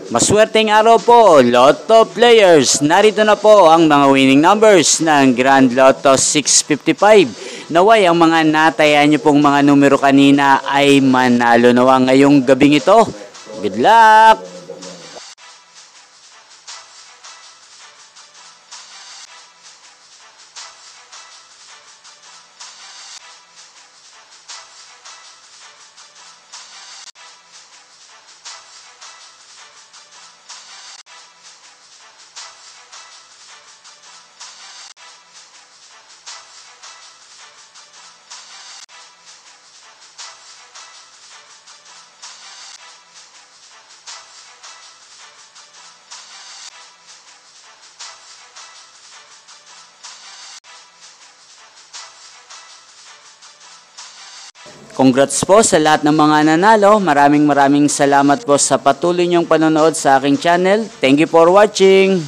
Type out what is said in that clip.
Maswerteng araw po, Lotto players. Narito na po ang mga winning numbers ng Grand Lotto 655. Naway ang mga natayan nyo pong mga numero kanina ay manalo nawa ngayong gabing ito. Good luck! Congrats po sa lahat ng mga nanalo. Maraming salamat po sa patuloy niyong panonood sa aking channel. Thank you for watching.